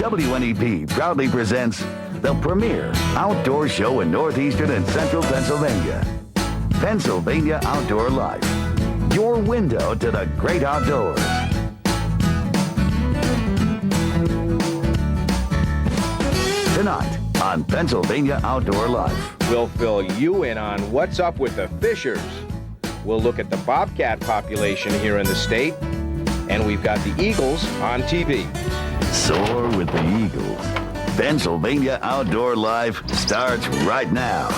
WNEP proudly presents the premier outdoor show in northeastern and central Pennsylvania. Pennsylvania Outdoor Life, your window to the great outdoors. Tonight on Pennsylvania Outdoor Life. We'll fill you in on what's up with the fishers. We'll look at the bobcat population here in the state. And we've got the Eagles on TV. Soar with the Eagles. Pennsylvania Outdoor Life starts right now.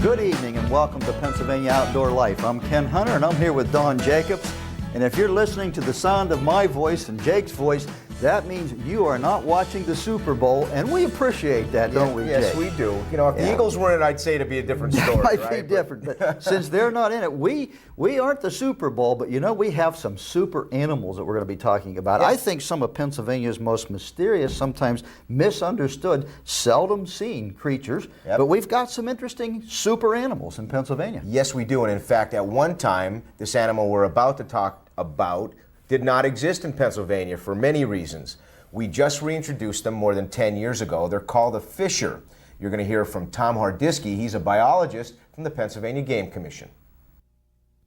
Good evening and welcome to Pennsylvania Outdoor Life. I'm Ken Hunter and I'm here with Don Jacobs. And if you're listening to the sound of my voice and Jake's voice, that means you are not watching the Super Bowl, and we appreciate that, don't we, Yes, Jake? we do. You know, if the Eagles were in it, I'd say it'd be a different story. It might right? be different, but since they're not in it, we aren't the Super Bowl, but you know, we have some super animals that we're going to be talking about. Yes. I think some of Pennsylvania's most mysterious, sometimes misunderstood, seldom seen creatures, but we've got some interesting super animals in Pennsylvania. Yes, we do. And in fact, at one time, this animal we're about to talk about did not exist in Pennsylvania for many reasons. We just reintroduced them more than 10 years ago. They're called a fisher. You're going to hear from Tom Hardisky. He's a biologist from the Pennsylvania Game Commission.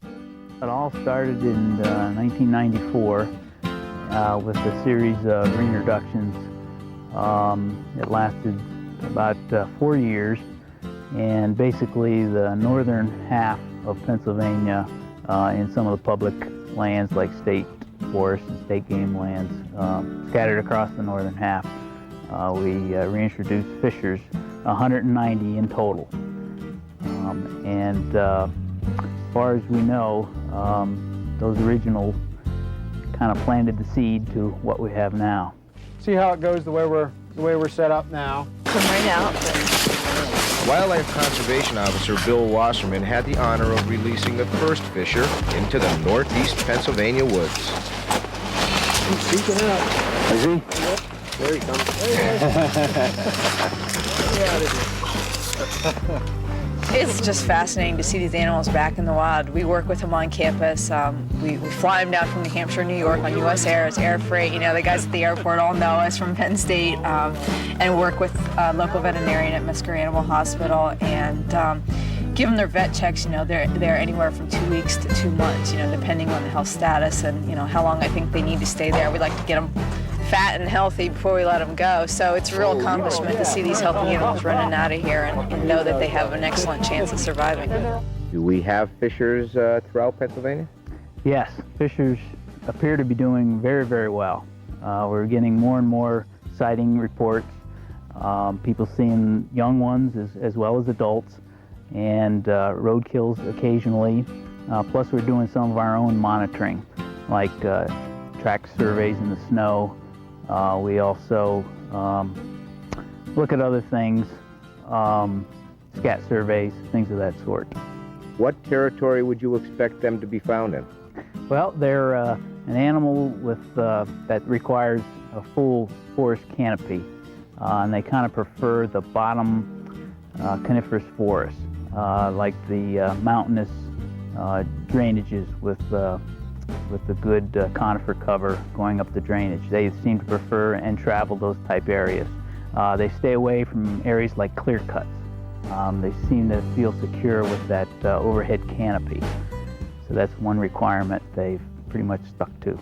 It all started in 1994 with a series of reintroductions. It lasted about 4 years, and basically the northern half of Pennsylvania in some of the public lands like state forests and state game lands scattered across the northern half. We reintroduced fishers, 190 in total. As far as we know, those original kind of planted the seed to what we have now. See how it goes the way we're set up now. Come right out. Wildlife Conservation Officer Bill Wasserman had the honor of releasing the first fisher into the northeast Pennsylvania woods. He's peeking out. Is he? Yep. There he comes. Get out of here. It's just fascinating to see these animals back in the wild. We work with them on campus. We fly them down from New Hampshire, New York on U.S. Air. It's air freight. You know, the guys at the airport all know us from Penn State, and work with a local veterinarian at Mesker Animal Hospital and give them their vet checks. You know, they're anywhere from 2 weeks to 2 months, you know, depending on the health status and, you know, how long I think they need to stay there. We like to get them fat and healthy before we let them go. So it's a real accomplishment to see these healthy animals running out of here and know that they have an excellent chance of surviving. Do we have fishers throughout Pennsylvania? Yes, fishers appear to be doing very, very well. We're getting more and more sighting reports, people seeing young ones as well as adults, and roadkills occasionally. Plus we're doing some of our own monitoring, like track surveys in the snow. We also look at other things, scat surveys, things of that sort. What territory would you expect them to be found in? Well, they're an animal with that requires a full forest canopy, and they kind of prefer the bottom coniferous forest, like the mountainous drainages with the good conifer cover going up the drainage. They seem to prefer and travel those type areas. They stay away from areas like clear cuts. They seem to feel secure with that overhead canopy. So that's one requirement they've pretty much stuck to.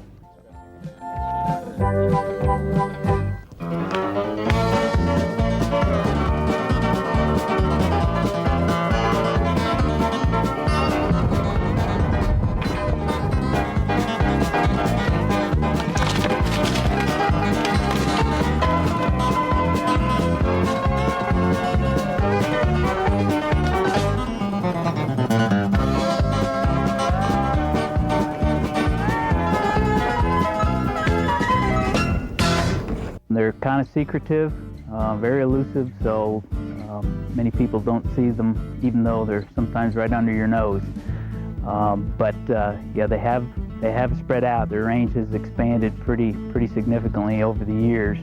They're kind of secretive, very elusive, so many people don't see them, even though they're sometimes right under your nose. Yeah, they have spread out. Their range has expanded pretty significantly over the years,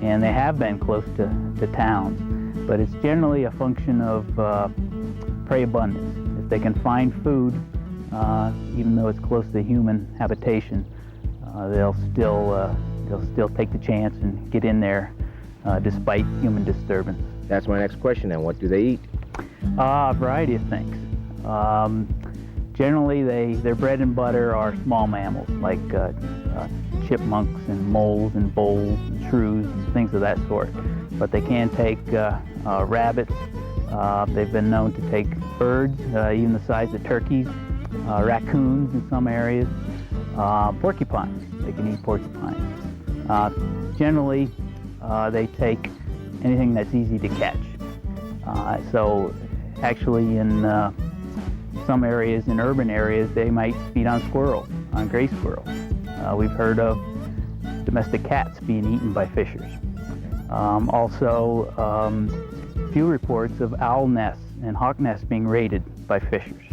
and they have been close to towns. But it's generally a function of prey abundance. If they can find food, even though it's close to human habitation, they'll still they'll still take the chance and get in there despite human disturbance. That's my next question then. What do they eat? A variety of things. Generally, their bread and butter are small mammals like chipmunks and moles and voles and shrews and things of that sort. But they can take rabbits. They've been known to take birds, even the size of turkeys, raccoons in some areas, porcupines. They can eat porcupines. Generally, they take anything that's easy to catch. So actually in some areas, in urban areas, they might feed on squirrels, on gray squirrels. We've heard of domestic cats being eaten by fishers. Also, few reports of owl nests and hawk nests being raided by fishers.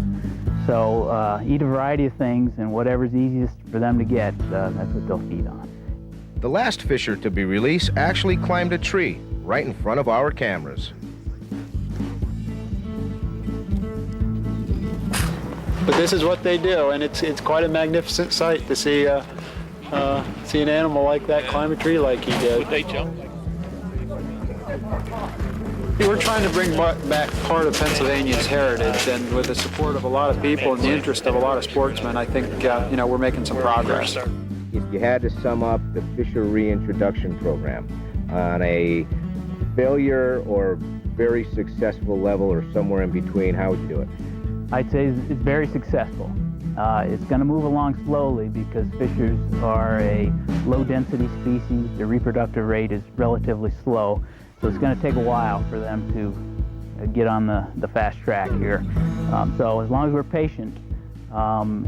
So eat a variety of things, and whatever's easiest for them to get, that's what they'll feed on. The last fisher to be released actually climbed a tree right in front of our cameras. But this is what they do, and it's quite a magnificent sight to see see an animal like that climb a tree like he did. Would they jump? We're trying to bring back part of Pennsylvania's heritage, and with the support of a lot of people and the interest of a lot of sportsmen, I think we're making some progress. If you had to sum up the fisher reintroduction program on a failure or very successful level or somewhere in between, how would you do it? I'd say it's very successful. It's going to move along slowly because fishers are a low-density species. Their reproductive rate is relatively slow, so it's going to take a while for them to get on the fast track here. So as long as we're patient,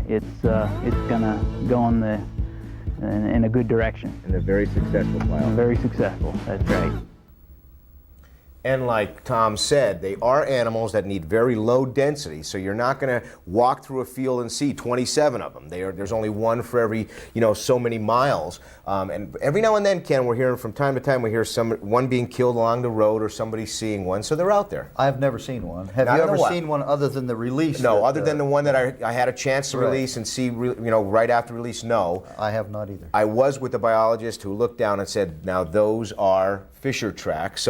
it's going to go in a good direction. And they're very successful, Lyle. Very successful, that's right. And like Tom said, they are animals that need very low density, so you're not going to walk through a field and see 27 of them. There's only one for every, so many miles. And every now and then, Ken, we're hearing from time to time, we hear one being killed along the road or somebody seeing one, so they're out there. I've never seen one. Have Not you in a ever while. seen one other than the release? No, other than the one that I had a chance to Right. release and see, right after release, no. I have not either. I was with a biologist who looked down and said, now those are fisher tracks.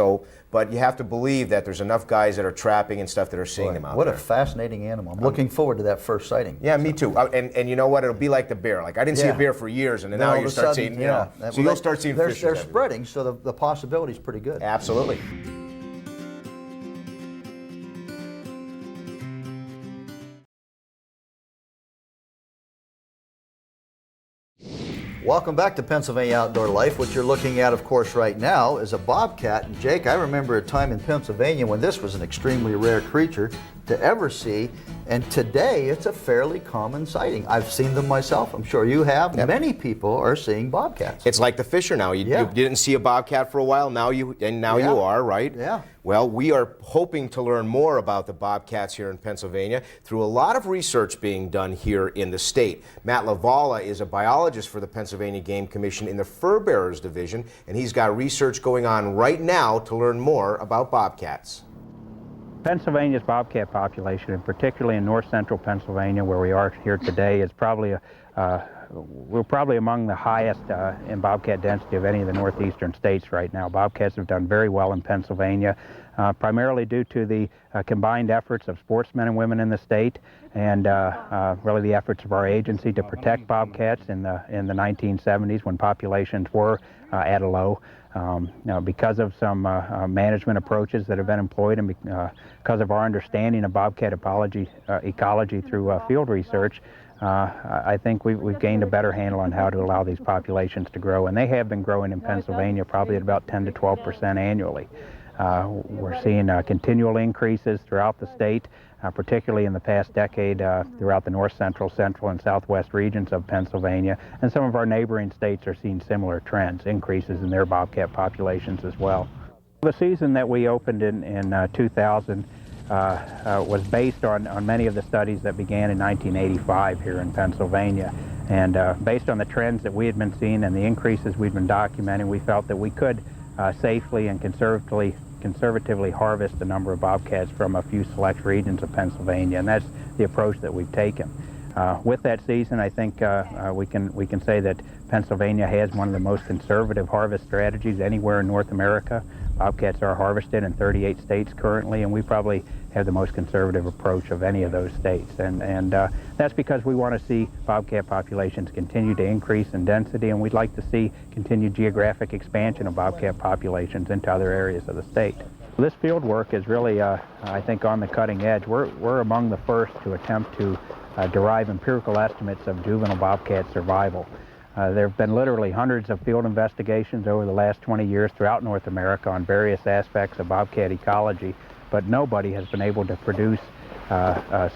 But you have to believe that there's enough guys that are trapping and stuff that are seeing them out What there. a fascinating animal. I'm looking forward to that first sighting. Yeah, me too. And you know what? It'll be like the bear. Like I didn't see a bear for years, and then now all you of a start sudden, seeing. So you'll start seeing they're, fishers They're everywhere. spreading, so the possibility's pretty good. Absolutely. Welcome back to Pennsylvania Outdoor Life. What you're looking at, of course, right now is a bobcat. And Jake, I remember a time in Pennsylvania when this was an extremely rare creature to ever see, and today it's a fairly common sighting. I've seen them myself. I'm sure you have. Yep. Many people are seeing bobcats. It's like the fisher now. You didn't see a bobcat for a while. Now you are, right? Yeah. Well, we are hoping to learn more about the bobcats here in Pennsylvania through a lot of research being done here in the state. Matt Lavala is a biologist for the Pennsylvania Game Commission in the Fur Bearers Division, and he's got research going on right now to learn more about bobcats. Pennsylvania's bobcat population, and particularly in north central Pennsylvania, where we are here today, is probably we're probably among the highest in bobcat density of any of the northeastern states right now. Bobcats have done very well in Pennsylvania, primarily due to the combined efforts of sportsmen and women in the state, and really the efforts of our agency to protect bobcats in the 1970s when populations were at a low. Because of some management approaches that have been employed, and because of our understanding of bobcat ecology through field research, I think we've gained a better handle on how to allow these populations to grow, and they have been growing in Pennsylvania probably at about 10 to 12% annually. We're seeing continual increases throughout the state, particularly in the past decade throughout the north central, and southwest regions of Pennsylvania, and some of our neighboring states are seeing similar trends, increases in their bobcat populations as well. The season that we opened in 2000 was based on many of the studies that began in 1985 here in Pennsylvania. And based on the trends that we had been seeing and the increases we'd been documenting, we felt that we could safely and conservatively harvest a number of bobcats from a few select regions of Pennsylvania, and that's the approach that we've taken. With that season, I think we can say that Pennsylvania has one of the most conservative harvest strategies anywhere in North America. Bobcats are harvested in 38 states currently, and we probably have the most conservative approach of any of those states. And that's because we want to see bobcat populations continue to increase in density, and we'd like to see continued geographic expansion of bobcat populations into other areas of the state. This field work is really, I think, on the cutting edge. We're among the first to attempt to derive empirical estimates of juvenile bobcat survival. There have been literally hundreds of field investigations over the last 20 years throughout North America on various aspects of bobcat ecology, but nobody has been able to produce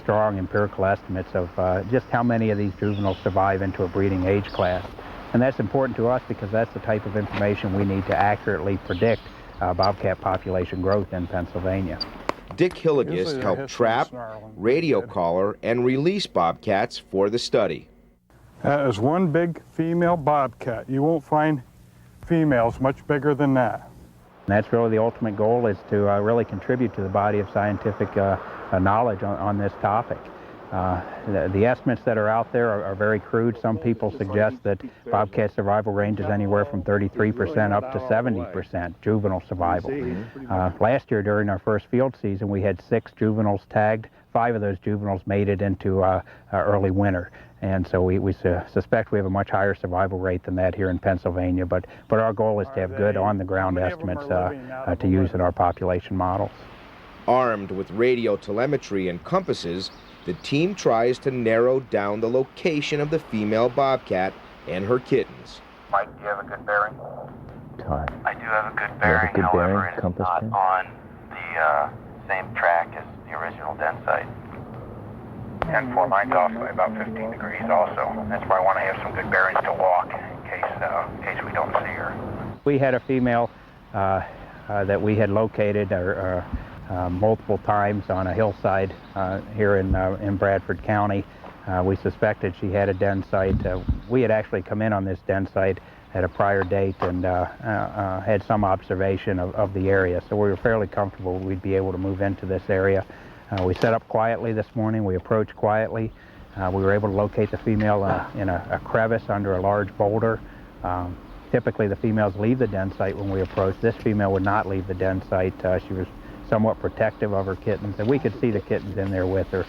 strong empirical estimates of just how many of these juveniles survive into a breeding age class. And that's important to us because that's the type of information we need to accurately predict bobcat population growth in Pennsylvania. Dick Hilligus helped trap, radio collar, and release bobcats for the study. That is one big female bobcat. You won't find females much bigger than that. And that's really the ultimate goal, is to really contribute to the body of scientific knowledge on this topic. The estimates that are out there are very crude. Some people suggest that bobcat survival range is anywhere from 33% up to 70% juvenile survival. Last year during our first field season, we had 6 juveniles tagged. 5 of those juveniles made it into early winter. And so we suspect we have a much higher survival rate than that here in Pennsylvania, but our goal is to have good on-the-ground estimates to use in our population models. Armed with radio telemetry and compasses, the team tries to narrow down the location of the female bobcat and her kittens. Mike, do you have a good bearing? Todd. I do have a good bearing, however, it is not on the same track as the original den site. And 49's off by about 15 degrees also. That's why I want to have some good bearings to walk in case we don't see her. We had a female that we had located multiple times on a hillside here in Bradford County. We suspected she had a den site. We had actually come in on this den site at a prior date and had some observation of the area, so we were fairly comfortable we'd be able to move into this area. We set up quietly this morning. We approached quietly. We were able to locate the female in a crevice under a large boulder. Typically the females leave the den site when we approach. This female would not leave the den site. She was somewhat protective of her kittens, and we could see the kittens in there with her.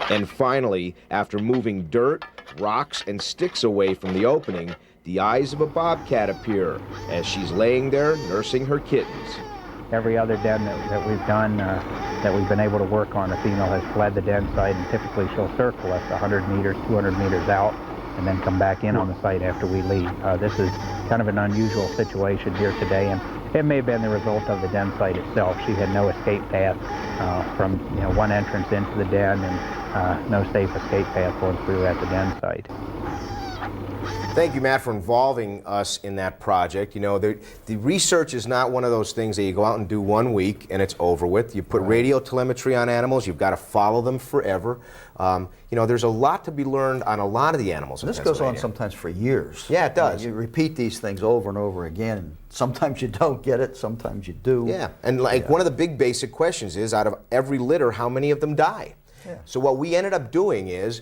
And finally, after moving dirt, rocks, and sticks away from the opening, the eyes of a bobcat appear as she's laying there nursing her kittens. Every other den that we've done, that we've been able to work on, the female has fled the den site, and typically she'll circle us 100 meters, 200 meters out, and then come back in on the site after we leave. This is kind of an unusual situation here today, and it may have been the result of the den site itself. She had no escape path from one entrance into the den, and no safe escape path once we were at the den site. Thank you, Matt, for involving us in that project. You know, the research is not one of those things that you go out and do one week and it's over with. You put radio telemetry on animals, you've got to follow them forever. You know, there's a lot to be learned on a lot of the animals in This goes on Pennsylvania. sometimes for years. Yeah, it does. You repeat these things over and over again, and sometimes you don't get it, sometimes you do. Yeah, and like one of the big basic questions is, out of every litter, how many of them die? Yeah. So what we ended up doing is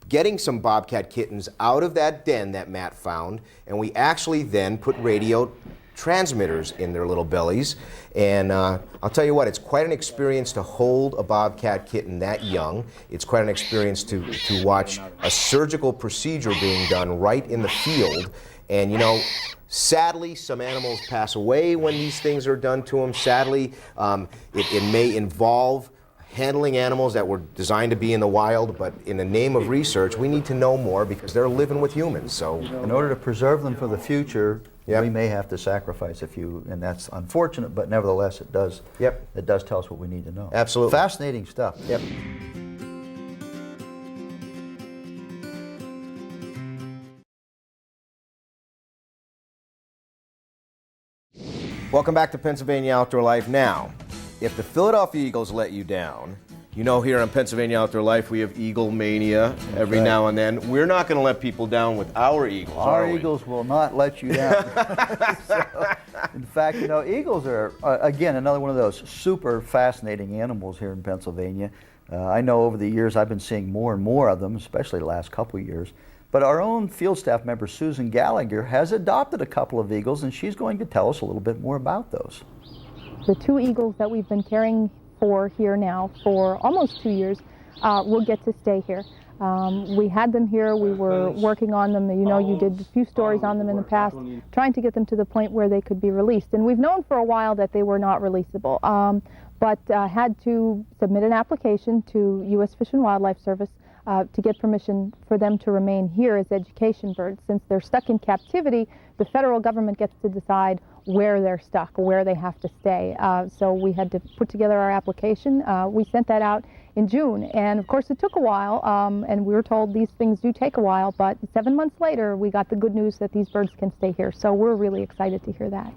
getting some bobcat kittens out of that den that Matt found, and we actually then put radio transmitters in their little bellies. And I'll tell you what, it's quite an experience to hold a bobcat kitten that young. It's quite an experience to watch a surgical procedure being done right in the field. And you know, sadly, some animals pass away when these things are done to them. Sadly, it may involve handling animals that were designed to be in the wild, but in the name of research, we need to know more because they're living with humans. So, in order to preserve them for the future, Yep. we may have to sacrifice a few, and that's unfortunate, but nevertheless, it does. Yep. It does tell us what we need to know. Absolutely. Fascinating stuff. Yep. Welcome back to Pennsylvania Outdoor Life. Now, if the Philadelphia Eagles let you down, you know here on Pennsylvania Outdoor Life we have Eagle Mania every now and then. We're not going to let people down with our Eagles, Our are we? eagles will not let you down. In fact, you know, eagles are, again, another one of those super fascinating animals here in Pennsylvania. I know over the years I've been seeing more and more of them, especially the last couple of years. But our own field staff member, Susan Gallagher, has adopted a couple of eagles, and she's going to tell us a little bit more about those. The 2 eagles that we've been caring for here now for almost 2 years will get to stay here. We had them here, we were working on them, you know, you did a few stories on them in the past, trying to get them to the point where they could be released. And we've known for a while that they were not releasable, but had to submit an application to U.S. Fish and Wildlife Service to get permission for them to remain here as education birds. Since they're stuck in captivity, the federal government gets to decide where they're stuck, where they have to stay. So we had to put together our application. We sent that out in June, and of course it took a while, and we were told these things do take a while, but 7 months later we got the good news that these birds can stay here. So we're really excited to hear that.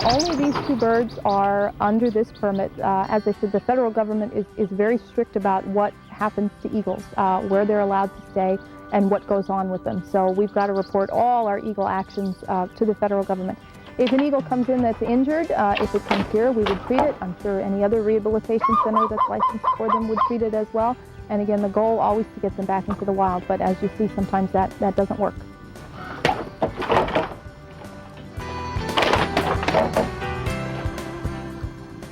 Only these 2 birds are under this permit. As I said, the federal government is very strict about what happens to eagles, where they're allowed to stay, and what goes on with them. So we've got to report all our eagle actions to the federal government. If an eagle comes in that's injured, if it comes here, we would treat it. I'm sure any other rehabilitation center that's licensed for them would treat it as well. And again, the goal always to get them back into the wild, but as you see, sometimes that doesn't work.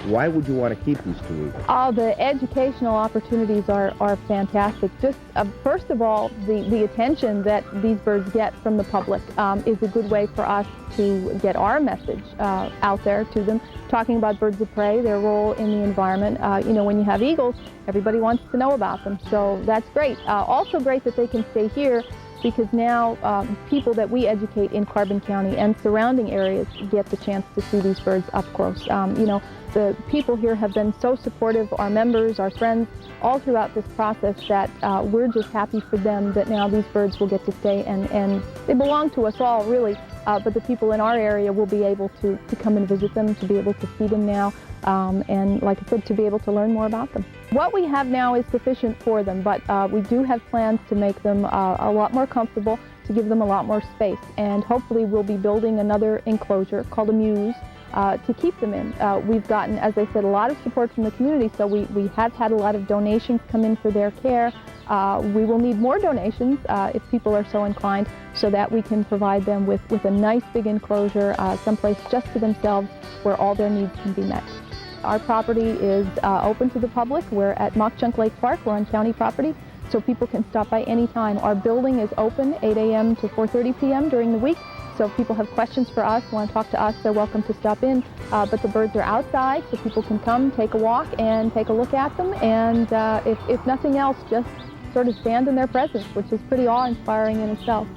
Why would you want to keep these 2 eagles? The educational opportunities are fantastic. Just first of all, the attention that these birds get from the public is a good way for us to get our message out there to them, talking about birds of prey, their role in the environment. You know, when you have eagles, everybody wants to know about them, so that's great. Also great that they can stay here, because now people that we educate in Carbon County and surrounding areas get the chance to see these birds up close. You know, the people here have been so supportive, our members, our friends, all throughout this process, that we're just happy for them that now these birds will get to stay, and they belong to us all, really, but the people in our area will be able to come and visit them, to be able to see them now, and like I said, to be able to learn more about them. What we have now is sufficient for them, but we do have plans to make them a lot more comfortable, to give them a lot more space, and hopefully we'll be building another enclosure called a mews to keep them in. We've gotten, as I said, a lot of support from the community, so we have had a lot of donations come in for their care. We will need more donations if people are so inclined, so that we can provide them with a nice big enclosure, someplace just to themselves where all their needs can be met. Our property is open to the public. We're at Mock Chunk Lake Park. We're on county property, so people can stop by any time. Our building is open 8 a.m. to 4:30 p.m. during the week. So if people have questions for us, want to talk to us, they're welcome to stop in. But the birds are outside, so people can come, take a walk, and take a look at them. And if nothing else, just sort of stand in their presence, which is pretty awe-inspiring in itself.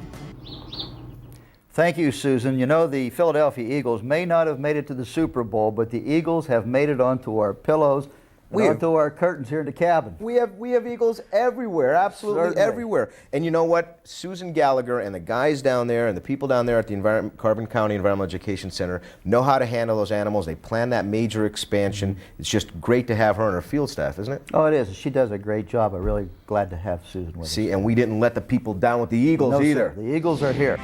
Thank you, Susan. You know, the Philadelphia Eagles may not have made it to the Super Bowl, but the Eagles have made it onto our pillows, onto our curtains here in the cabin. We have eagles everywhere, absolutely Certainly. everywhere. And you know what? Susan Gallagher and the guys down there and the people down there at the Carbon County Environmental Education Center know how to handle those animals. They plan that major expansion. It's just great to have her on her field staff, isn't it? Oh, it is. She does a great job. I'm really glad to have Susan with us. See, and we didn't let the people down with the eagles No, either. sir. The Eagles are here.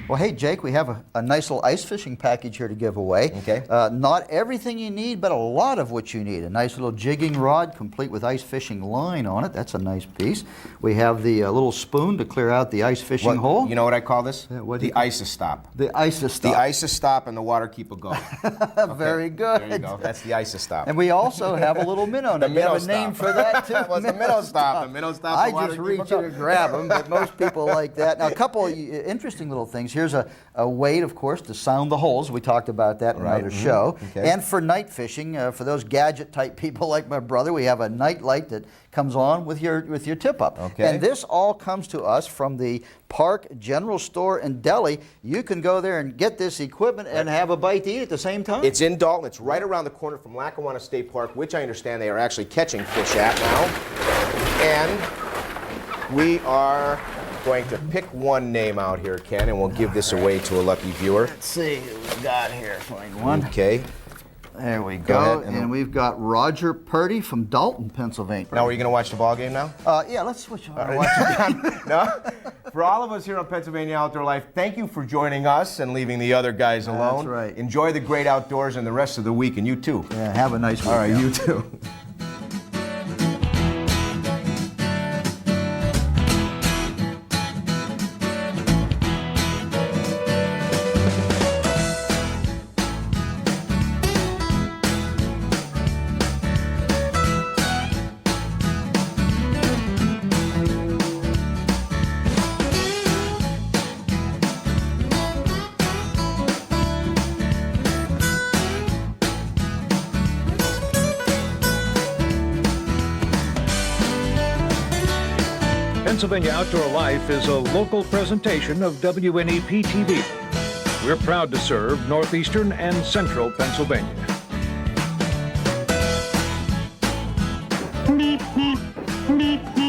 Well, hey, Jake, we have a nice little ice fishing package here to give away. Okay. Not everything you need, but a lot of what you need. A nice little jigging rod, complete with ice fishing line on it. That's a nice piece. We have the little spoon to clear out the ice fishing hole. You know what I call this? What do The Isostop. The Isostop. The Isostop and the water keep a going. Okay. Very good. There you go. That's the Isostop. And we also have a little minnow. The You have a minnow name stop. for that, too? Well, it's the minnow stop. The minnow stop. I the water just keep reach a going. in and grab them, but most people like that. Now, a couple of interesting little things. Here's a weight, of course, to sound the holes. We talked about that in another show. Okay. And for night fishing, for those gadget-type people like my brother, we have a night light that comes on with your tip-up. Okay. And this all comes to us from the Park General Store in Delhi. You can go there and get this equipment and have a bite to eat at the same time. It's in Dalton. It's right around the corner from Lackawanna State Park, which I understand they are actually catching fish at now. And we are going to pick one name out here, Ken, and we'll give this away to a lucky viewer. Let's see who we got here. Find one. Okay. There we Go go. ahead, And we've got Roger Purdy from Dalton, Pennsylvania. Now, are you going to watch the ball game now? Yeah, let's switch on. No? For all of us here on Pennsylvania Outdoor Life, thank you for joining us and leaving the other guys alone. That's right. Enjoy the great outdoors and the rest of the week, and you too. Yeah, have a nice week. All right, now. you too. Pennsylvania Outdoor Life is a local presentation of WNEP-TV. We're proud to serve northeastern and central Pennsylvania. Beep, beep, beep, beep.